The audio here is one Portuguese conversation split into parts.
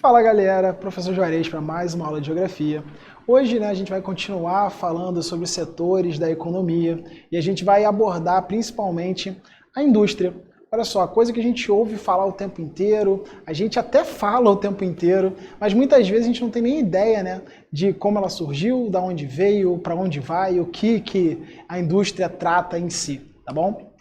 Fala galera, professor Juarez para mais uma aula de Geografia. Hoje a gente vai continuar falando sobre os setores da economia e a gente vai abordar principalmente a indústria. Olha só, coisa que a gente ouve falar o tempo inteiro, a gente até fala o tempo inteiro, mas muitas vezes a gente não tem nem ideia de como ela surgiu, de onde veio, para onde vai, o que a indústria trata em si, tá bom?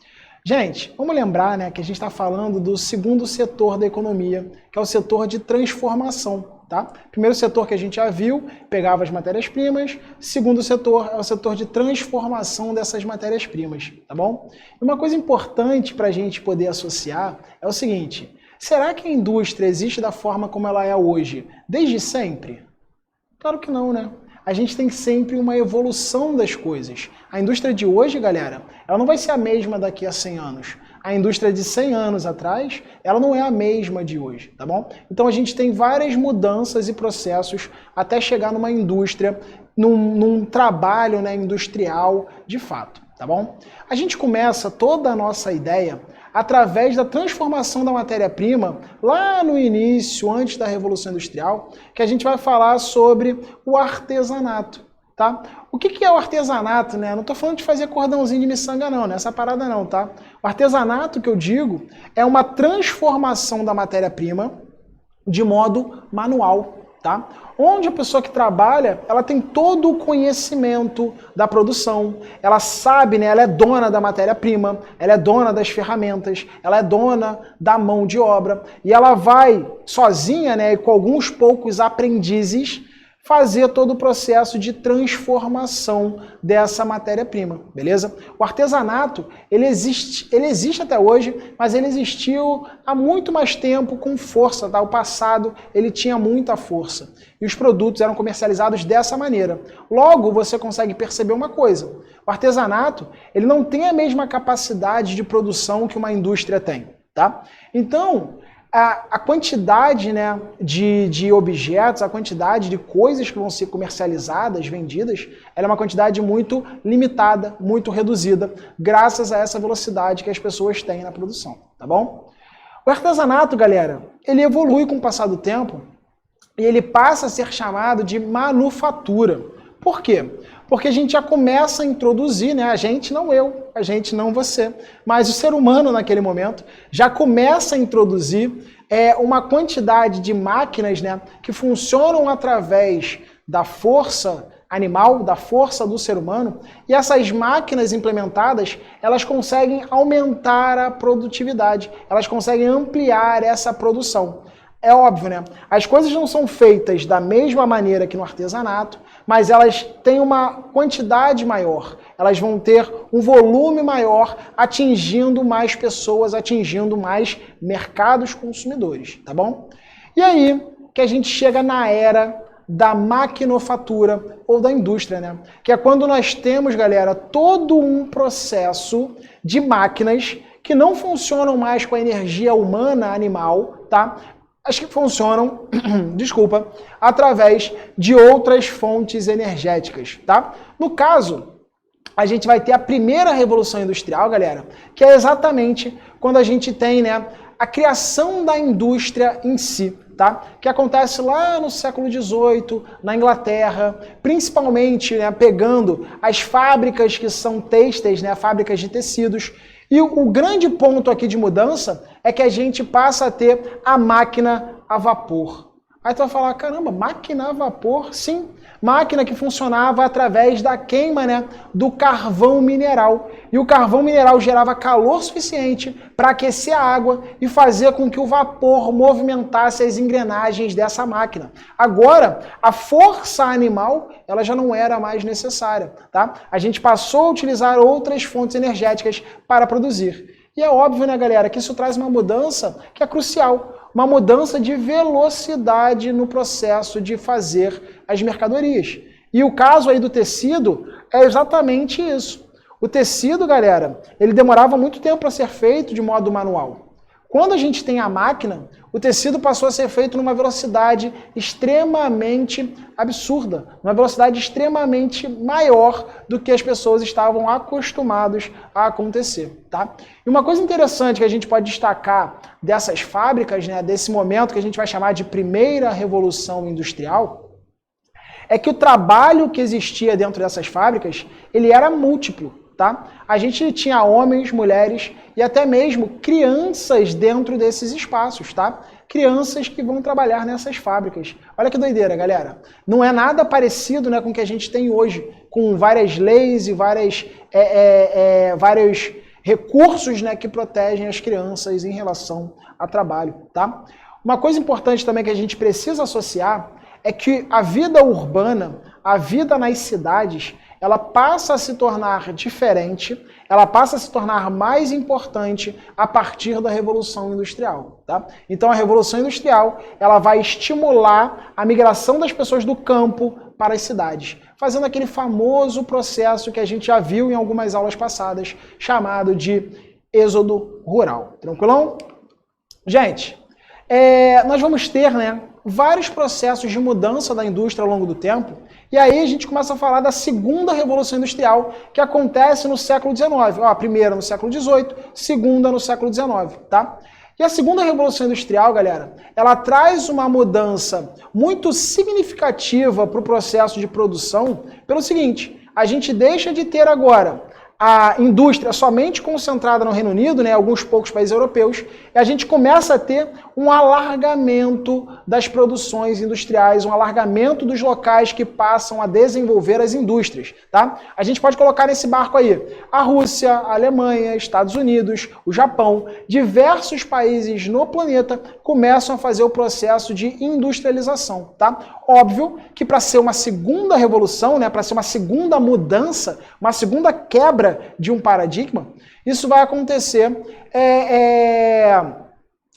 Gente, vamos lembrar que a gente está falando do segundo setor da economia, que é o setor de transformação. Tá? Primeiro setor que a gente já viu, pegava as matérias-primas. Segundo setor é o setor de transformação dessas matérias-primas. Tá bom? E uma coisa importante para a gente poder associar é o seguinte: será que a indústria existe da forma como ela é hoje, desde sempre? Claro que não, né? A gente tem sempre uma evolução das coisas. A indústria de hoje, galera, ela não vai ser a mesma daqui a 100 anos. A indústria de 100 anos atrás, ela não é a mesma de hoje, tá bom? Então a gente tem várias mudanças e processos até chegar numa indústria, num trabalho industrial de fato, tá bom? A gente começa toda a nossa ideia através da transformação da matéria-prima, lá no início, antes da Revolução Industrial, que a gente vai falar sobre o artesanato, tá? O que é o artesanato, né? Não estou falando de fazer cordãozinho de miçanga não, nessa parada não, tá? O artesanato que eu digo é uma transformação da matéria-prima de modo manual, tá? Onde a pessoa que trabalha, ela tem todo o conhecimento da produção, ela sabe, ela é dona da matéria-prima, ela é dona das ferramentas, ela é dona da mão de obra, e ela vai sozinha, e com alguns poucos aprendizes, fazer todo o processo de transformação dessa matéria-prima, beleza? O artesanato, ele existe até hoje, mas ele existiu há muito mais tempo com força, tá? O passado, ele tinha muita força. E os produtos eram comercializados dessa maneira. Logo, você consegue perceber uma coisa. O artesanato, ele não tem a mesma capacidade de produção que uma indústria tem, tá? Então, a quantidade de objetos, a quantidade de coisas que vão ser comercializadas, vendidas, ela é uma quantidade muito limitada, muito reduzida, graças a essa velocidade que as pessoas têm na produção, tá bom? O artesanato, galera, ele evolui com o passar do tempo e ele passa a ser chamado de manufatura. Por quê? Porque a gente já começa a introduzir, a gente não eu, a gente não você, mas o ser humano naquele momento já começa a introduzir uma quantidade de máquinas que funcionam através da força animal, da força do ser humano, e essas máquinas implementadas, elas conseguem aumentar a produtividade, elas conseguem ampliar essa produção. É óbvio, as coisas não são feitas da mesma maneira que no artesanato, mas elas têm uma quantidade maior, elas vão ter um volume maior, atingindo mais pessoas, atingindo mais mercados consumidores, tá bom? E aí que a gente chega na era da maquinofatura ou da indústria, que é quando nós temos, galera, todo um processo de máquinas que não funcionam mais com a energia humana, animal, tá? As que funcionam, desculpa, através de outras fontes energéticas, tá? No caso, a gente vai ter a primeira revolução industrial, galera, que é exatamente quando a gente tem, a criação da indústria em si, tá? Que acontece lá no século XVIII, na Inglaterra, principalmente, pegando as fábricas que são têxteis, fábricas de tecidos. E o grande ponto aqui de mudança é que a gente passa a ter a máquina a vapor. Aí tu vai falar, caramba, máquina a vapor? Sim, máquina que funcionava através da queima do carvão mineral. E o carvão mineral gerava calor suficiente para aquecer a água e fazer com que o vapor movimentasse as engrenagens dessa máquina. Agora, a força animal ela já não era mais necessária, tá? A gente passou a utilizar outras fontes energéticas para produzir. E é óbvio, galera, que isso traz uma mudança que é crucial. Uma mudança de velocidade no processo de fazer as mercadorias. E o caso aí do tecido é exatamente isso. O tecido, galera, ele demorava muito tempo para ser feito de modo manual. Quando a gente tem a máquina, o tecido passou a ser feito numa velocidade extremamente absurda, uma velocidade extremamente maior do que as pessoas estavam acostumadas a acontecer, tá? E uma coisa interessante que a gente pode destacar dessas fábricas, né, desse momento que a gente vai chamar de primeira revolução industrial, é que o trabalho que existia dentro dessas fábricas, ele era múltiplo. Tá? A gente tinha homens, mulheres e até mesmo crianças dentro desses espaços, tá? Crianças que vão trabalhar nessas fábricas. Olha que doideira, galera. Não é nada parecido, né, com o que a gente tem hoje, com várias leis e vários recursos, né, que protegem as crianças em relação a trabalho, tá? Uma coisa importante também que a gente precisa associar é que a vida urbana, a vida nas cidades, ela passa a se tornar diferente, ela passa a se tornar mais importante a partir da Revolução Industrial, tá? Então a Revolução Industrial, ela vai estimular a migração das pessoas do campo para as cidades, fazendo aquele famoso processo que a gente já viu em algumas aulas passadas, chamado de êxodo rural. Tranquilão? Gente, nós vamos ter, né, vários processos de mudança da indústria ao longo do tempo, e aí a gente começa a falar da segunda Revolução Industrial, que acontece no século XIX. Ó, a primeira no século XVIII, segunda no século XIX, tá? E a segunda Revolução Industrial, galera, ela traz uma mudança muito significativa para o processo de produção, pelo seguinte, a gente deixa de ter agora a indústria somente concentrada no Reino Unido, né, alguns poucos países europeus, e a gente começa a ter um alargamento das produções industriais, um alargamento dos locais que passam a desenvolver as indústrias, tá? A gente pode colocar nesse barco aí a Rússia, a Alemanha, Estados Unidos, o Japão, diversos países no planeta começam a fazer o processo de industrialização, tá? Óbvio que para ser uma segunda revolução, né, para ser uma segunda mudança, uma segunda quebra de um paradigma, isso vai acontecer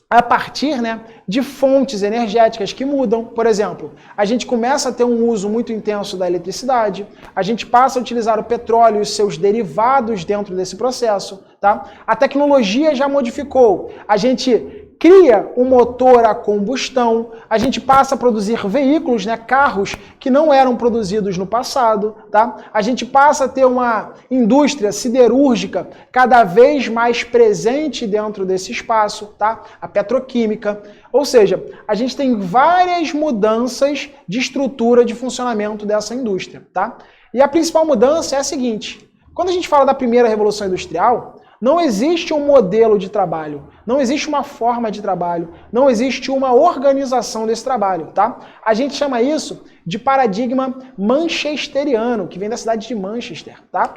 a partir, né, de fontes energéticas que mudam. Por exemplo, a gente começa a ter um uso muito intenso da eletricidade, a gente passa a utilizar o petróleo e os seus derivados dentro desse processo, tá? A tecnologia já modificou, a gente cria um motor a combustão, a gente passa a produzir veículos, né, carros que não eram produzidos no passado, tá? A gente passa a ter uma indústria siderúrgica cada vez mais presente dentro desse espaço, tá? A petroquímica, ou seja, a gente tem várias mudanças de estrutura de funcionamento dessa indústria, tá? E a principal mudança é a seguinte, quando a gente fala da primeira Revolução Industrial, não existe um modelo de trabalho, não existe uma forma de trabalho, não existe uma organização desse trabalho, tá? A gente chama isso de paradigma manchesteriano, que vem da cidade de Manchester, tá?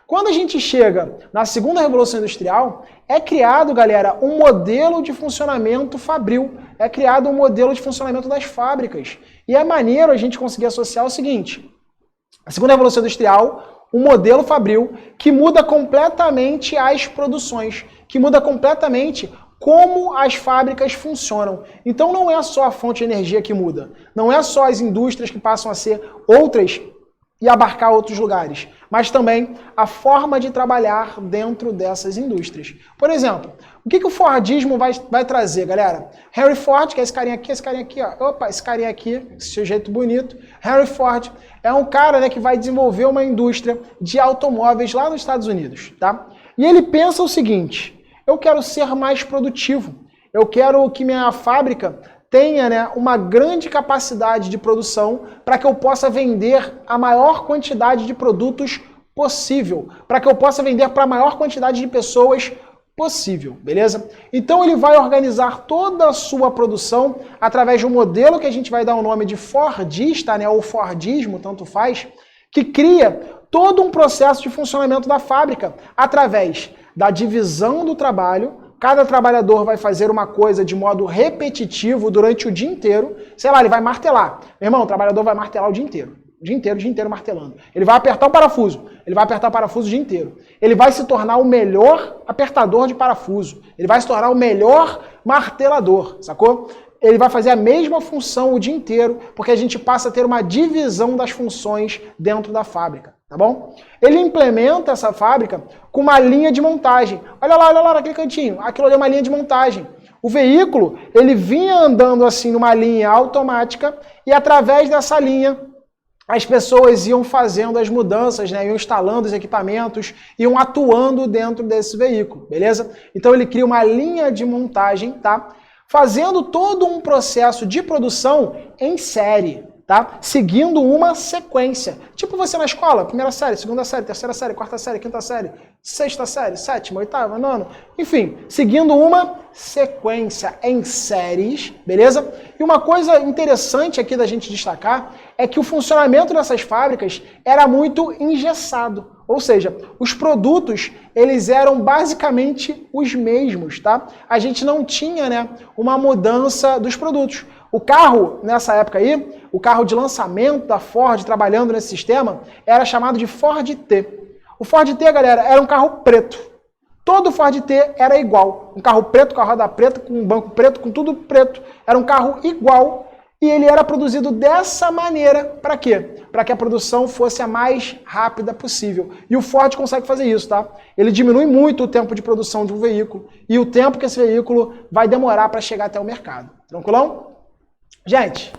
Quando a gente chega na segunda Revolução Industrial, é criado, galera, um modelo de funcionamento fabril, é criado um modelo de funcionamento das fábricas. E é maneiro a gente conseguir associar o seguinte, a segunda Revolução Industrial, um modelo fabril que muda completamente as produções, que muda completamente como as fábricas funcionam. Então não é só a fonte de energia que muda, não é só as indústrias que passam a ser outras e abarcar outros lugares, mas também a forma de trabalhar dentro dessas indústrias. Por exemplo, o que o Fordismo vai trazer, galera? Henry Ford, que é esse carinha aqui, ó. Opa, esse carinha aqui, esse sujeito bonito. Henry Ford é um cara, né, que vai desenvolver uma indústria de automóveis lá nos Estados Unidos, tá? E ele pensa o seguinte, eu quero ser mais produtivo, eu quero que minha fábrica tenha, né, uma grande capacidade de produção para que eu possa vender a maior quantidade de produtos possível, para que eu possa vender para a maior quantidade de pessoas possível, beleza? Então ele vai organizar toda a sua produção através de um modelo que a gente vai dar o nome de Fordista, né, ou Fordismo, tanto faz, que cria todo um processo de funcionamento da fábrica através da divisão do trabalho. Cada trabalhador vai fazer uma coisa de modo repetitivo durante o dia inteiro. Sei lá, ele vai martelar. Meu irmão, o trabalhador vai martelar o dia inteiro. O dia inteiro martelando. Ele vai apertar o parafuso. Ele vai apertar o parafuso o dia inteiro. Ele vai se tornar o melhor apertador de parafuso. Ele vai se tornar o melhor martelador, sacou? Ele vai fazer a mesma função o dia inteiro, porque a gente passa a ter uma divisão das funções dentro da fábrica, tá bom? Ele implementa essa fábrica com uma linha de montagem. Olha lá naquele cantinho. Aquilo ali é uma linha de montagem. O veículo, ele vinha andando assim numa linha automática e através dessa linha as pessoas iam fazendo as mudanças, né? Iam instalando os equipamentos, iam atuando dentro desse veículo, beleza? Então ele cria uma linha de montagem, tá? Fazendo todo um processo de produção em série, tá? Seguindo uma sequência. Tipo você na escola, primeira série, segunda série, terceira série, quarta série, quinta série, sexta série, sétima, oitava, nona, enfim, seguindo uma sequência em séries, beleza? E uma coisa interessante aqui da gente destacar é que o funcionamento dessas fábricas era muito engessado. Ou seja, os produtos, eles eram basicamente os mesmos, tá? A gente não tinha, né, uma mudança dos produtos. O carro, nessa época aí, o carro de lançamento da Ford, trabalhando nesse sistema, era chamado de Ford T. O Ford T, galera, era um carro preto. Todo Ford T era igual. Um carro preto, com a roda preta, com um banco preto, com tudo preto. Era um carro igual. E ele era produzido dessa maneira, para quê? Para que a produção fosse a mais rápida possível. E o Ford consegue fazer isso, tá? Ele diminui muito o tempo de produção de um veículo e o tempo que esse veículo vai demorar para chegar até o mercado. Tranquilão? Gente,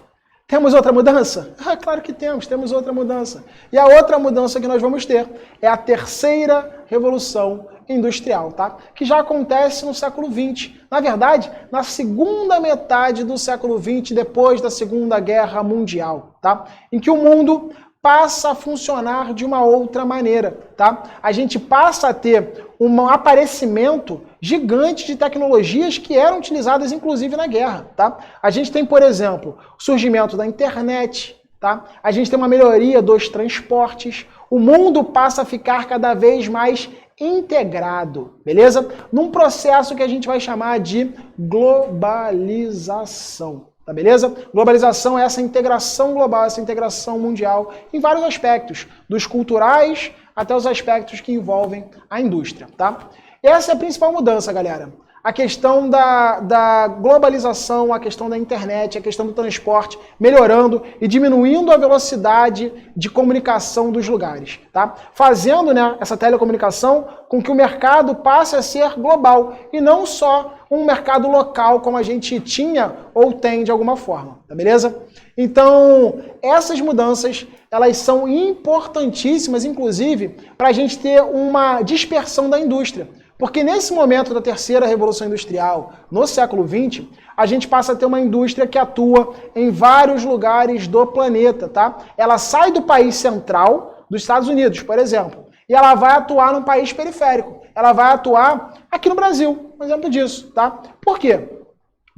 temos outra mudança? Ah, claro que temos outra mudança. E a outra mudança que nós vamos ter é a terceira revolução industrial, tá? Que já acontece no século XX. Na verdade, na segunda metade do século XX, depois da Segunda Guerra Mundial, tá? Em que o mundo passa a funcionar de uma outra maneira, tá? A gente passa a ter um aparecimento gigante de tecnologias que eram utilizadas inclusive na guerra, tá? A gente tem, por exemplo, o surgimento da internet, tá? A gente tem uma melhoria dos transportes, o mundo passa a ficar cada vez mais integrado, beleza? Num processo que a gente vai chamar de globalização, tá beleza? Globalização é essa integração global, essa integração mundial em vários aspectos, dos culturais até os aspectos que envolvem a indústria, tá? Essa é a principal mudança, galera. A questão da globalização, a questão da internet, a questão do transporte, melhorando e diminuindo a velocidade de comunicação dos lugares, tá? Fazendo, né, essa telecomunicação com que o mercado passe a ser global e não só um mercado local como a gente tinha ou tem de alguma forma, tá beleza? Então, essas mudanças, elas são importantíssimas, inclusive, para a gente ter uma dispersão da indústria. Porque nesse momento da terceira revolução industrial, no século XX, a gente passa a ter uma indústria que atua em vários lugares do planeta, tá? Ela sai do país central, dos Estados Unidos, por exemplo, e ela vai atuar num país periférico. Ela vai atuar aqui no Brasil, um exemplo disso, tá? Por quê?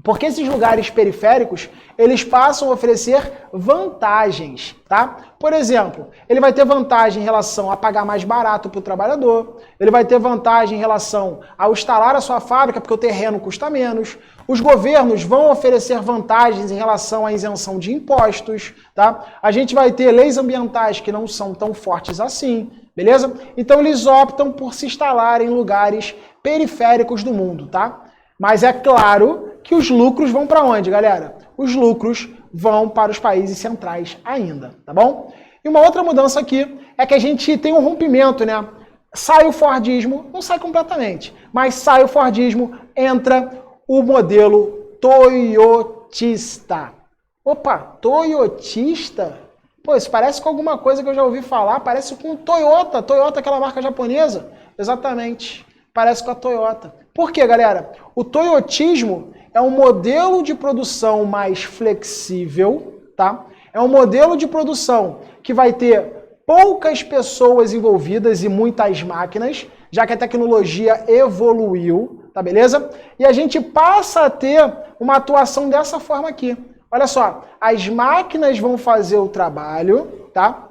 Porque esses lugares periféricos, eles passam a oferecer vantagens, tá? Por exemplo, ele vai ter vantagem em relação a pagar mais barato para o trabalhador, ele vai ter vantagem em relação ao instalar a sua fábrica, porque o terreno custa menos, os governos vão oferecer vantagens em relação à isenção de impostos, tá? A gente vai ter leis ambientais que não são tão fortes assim, beleza? Então eles optam por se instalar em lugares periféricos do mundo, tá? Mas é claro que os lucros vão para onde, galera? Os lucros vão para os países centrais ainda, tá bom? E uma outra mudança aqui é que a gente tem um rompimento, né? Sai o Fordismo, não sai completamente, mas sai o Fordismo, entra o modelo toyotista. Opa, toyotista? Pô, isso parece com alguma coisa que eu já ouvi falar, parece com Toyota. Toyota, aquela marca japonesa. Exatamente, parece com a Toyota. Por quê, galera? O toyotismo é um modelo de produção mais flexível, tá? É um modelo de produção que vai ter poucas pessoas envolvidas e muitas máquinas, já que a tecnologia evoluiu, tá beleza? E a gente passa a ter uma atuação dessa forma aqui. Olha só, as máquinas vão fazer o trabalho, tá?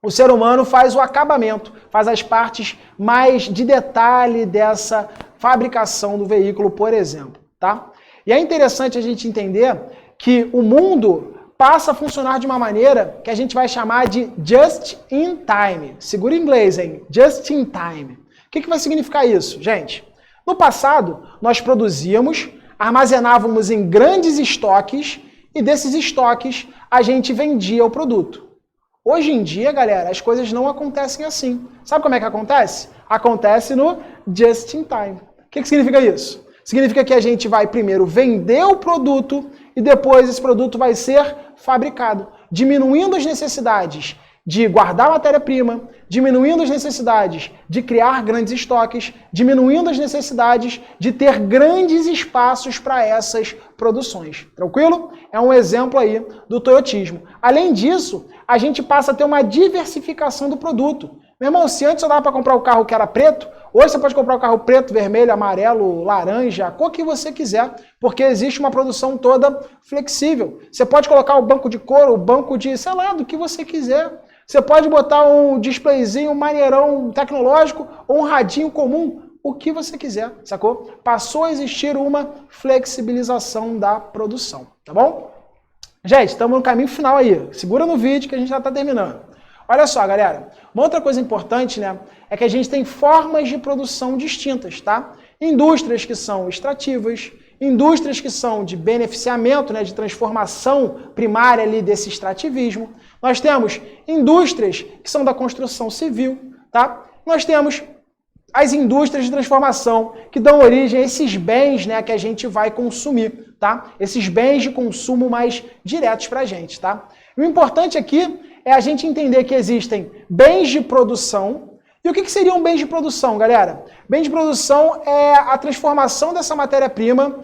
O ser humano faz o acabamento, faz as partes mais de detalhe dessa fabricação do veículo, por exemplo, tá? E é interessante a gente entender que o mundo passa a funcionar de uma maneira que a gente vai chamar de just in time. Segura em inglês, hein? Just in time. O que vai significar isso, gente? No passado, nós produzíamos, armazenávamos em grandes estoques e desses estoques a gente vendia o produto. Hoje em dia, galera, as coisas não acontecem assim. Sabe como é que acontece? Acontece no just in time. O que significa isso? Significa que a gente vai primeiro vender o produto e depois esse produto vai ser fabricado, diminuindo as necessidades de guardar matéria-prima, diminuindo as necessidades de criar grandes estoques, diminuindo as necessidades de ter grandes espaços para essas produções. Tranquilo? É um exemplo aí do toyotismo. Além disso, a gente passa a ter uma diversificação do produto. Meu irmão, se antes eu dava para comprar o carro que era preto, hoje você pode comprar o carro preto, vermelho, amarelo, laranja, a cor que você quiser, porque existe uma produção toda flexível. Você pode colocar o banco de couro, o banco de, sei lá, do que você quiser. Você pode botar um displayzinho, um maneirão tecnológico ou um radinho comum, o que você quiser, sacou? Passou a existir uma flexibilização da produção, tá bom? Gente, estamos no caminho final aí. Segura no vídeo que a gente já está terminando. Olha só, galera. Uma outra coisa importante, né, é que a gente tem formas de produção distintas, tá? Indústrias que são extrativas, indústrias que são de beneficiamento, né, de transformação primária ali desse extrativismo. Nós temos indústrias que são da construção civil, tá? Nós temos as indústrias de transformação que dão origem a esses bens, né, que a gente vai consumir, tá? Esses bens de consumo mais diretos pra gente, tá? E o importante aqui é a gente entender que existem bens de produção. E o que seriam bens de produção, galera? Bem de produção é a transformação dessa matéria-prima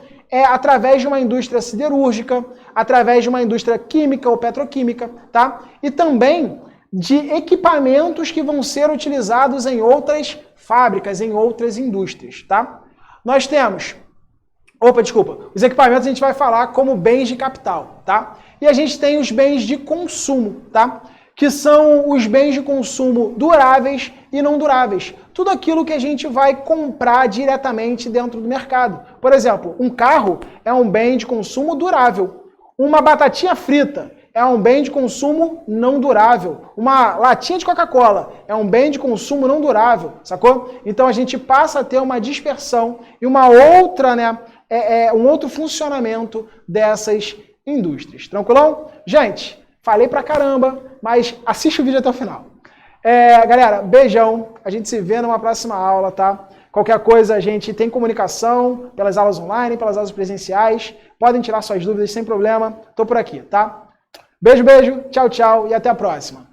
através de uma indústria siderúrgica, através de uma indústria química ou petroquímica, tá? E também de equipamentos que vão ser utilizados em outras fábricas, em outras indústrias, tá? Nós temos... os equipamentos a gente vai falar como bens de capital, tá? E a gente tem os bens de consumo, tá? Que são os bens de consumo duráveis e não duráveis. Tudo aquilo que a gente vai comprar diretamente dentro do mercado. Por exemplo, um carro é um bem de consumo durável. Uma batatinha frita é um bem de consumo não durável. Uma latinha de Coca-Cola é um bem de consumo não durável, sacou? Então a gente passa a ter uma dispersão e uma outra, né, um outro funcionamento dessas indústrias. Tranquilão? Gente, falei pra caramba, mas assiste o vídeo até o final. Galera, beijão. A gente se vê numa próxima aula, tá? Qualquer coisa, a gente tem comunicação pelas aulas online, pelas aulas presenciais. Podem tirar suas dúvidas sem problema. Tô por aqui, tá? Beijo, beijo. Tchau, tchau e até a próxima.